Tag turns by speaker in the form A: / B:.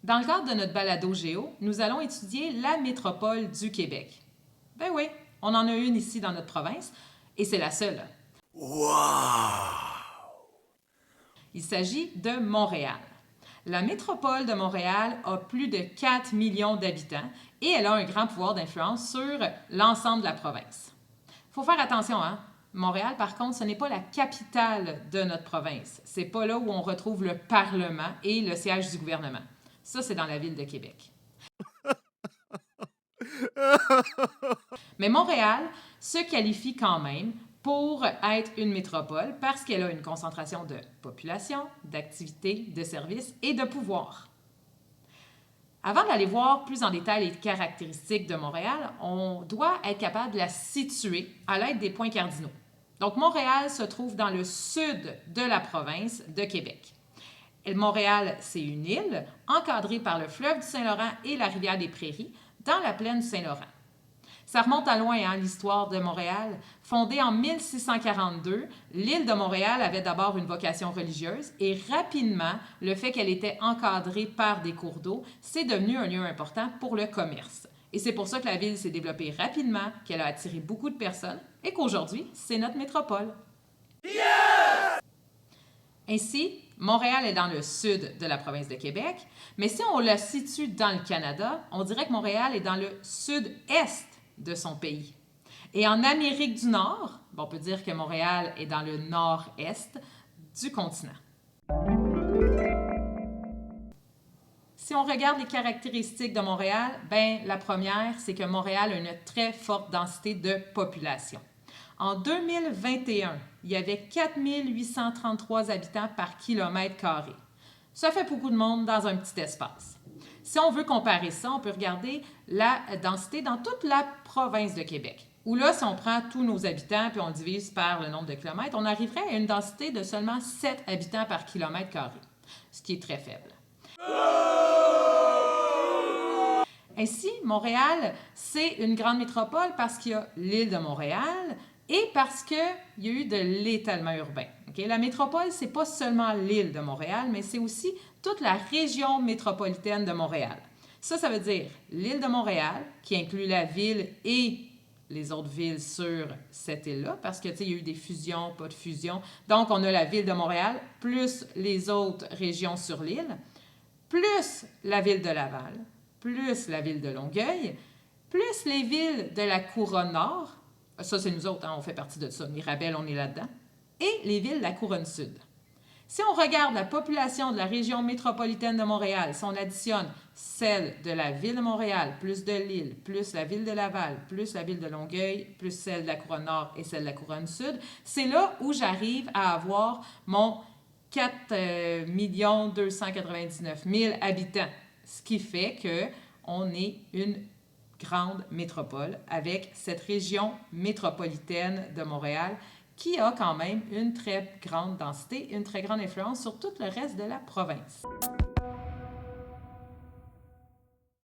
A: Dans le cadre de notre balado géo, nous allons étudier la métropole du Québec. Ben oui, on en a une ici dans notre province, et c'est la seule.
B: Wow!
A: Il s'agit de Montréal. La métropole de Montréal a plus de 4 millions d'habitants et elle a un grand pouvoir d'influence sur l'ensemble de la province. Il faut faire attention, hein? Montréal, par contre, ce n'est pas la capitale de notre province. C'est pas là où on retrouve le Parlement et le siège du gouvernement. Ça, c'est dans la ville de Québec. Mais Montréal se qualifie quand même pour être une métropole parce qu'elle a une concentration de population, d'activités, de services et de pouvoir. Avant d'aller voir plus en détail les caractéristiques de Montréal, on doit être capable de la situer à l'aide des points cardinaux. Donc, Montréal se trouve dans le sud de la province de Québec. Et Montréal, c'est une île encadrée par le fleuve du Saint-Laurent et la rivière des Prairies dans la plaine du Saint-Laurent. Ça remonte à loin, hein, l'histoire de Montréal. Fondée en 1642, l'île de Montréal avait d'abord une vocation religieuse et rapidement, le fait qu'elle était encadrée par des cours d'eau, c'est devenu un lieu important pour le commerce. Et c'est pour ça que la ville s'est développée rapidement, qu'elle a attiré beaucoup de personnes et qu'aujourd'hui, c'est notre métropole. Ainsi, Montréal est dans le sud de la province de Québec, mais si on la situe dans le Canada, on dirait que Montréal est dans le sud-est de son pays. Et en Amérique du Nord, on peut dire que Montréal est dans le nord-est du continent. Si on regarde les caractéristiques de Montréal, la première, c'est que Montréal a une très forte densité de population. En 2021, il y avait 4 833 habitants par kilomètre carré. Ça fait beaucoup de monde dans un petit espace. Si on veut comparer ça, on peut regarder la densité dans toute la province de Québec. Où là, si on prend tous nos habitants puis on le divise par le nombre de kilomètres, on arriverait à une densité de seulement 7 habitants par kilomètre carré, ce qui est très faible. Ainsi, Montréal, c'est une grande métropole parce qu'il y a l'île de Montréal et parce qu'il y a eu de l'étalement urbain. Okay? La métropole, ce n'est pas seulement l'île de Montréal, mais c'est aussi toute la région métropolitaine de Montréal. Ça veut dire l'île de Montréal, qui inclut la ville et les autres villes sur cette île-là, parce que, il y a eu des fusions, pas de fusions. Donc, on a la ville de Montréal, plus les autres régions sur l'île, plus la ville de Laval, plus la ville de Longueuil, plus les villes de la Couronne Nord, ça c'est nous autres, hein, on fait partie de ça, Mirabel, on est là-dedans, et les villes de la Couronne Sud. Si on regarde la population de la région métropolitaine de Montréal, si on additionne celle de la ville de Montréal, plus de l'île, plus la ville de Laval, plus la ville de Longueuil, plus celle de la Couronne Nord et celle de la Couronne Sud, c'est là où j'arrive à avoir mon 4 299 000 habitants, ce qui fait qu'on est une grande métropole avec cette région métropolitaine de Montréal qui a quand même une très grande densité, une très grande influence sur tout le reste de la province.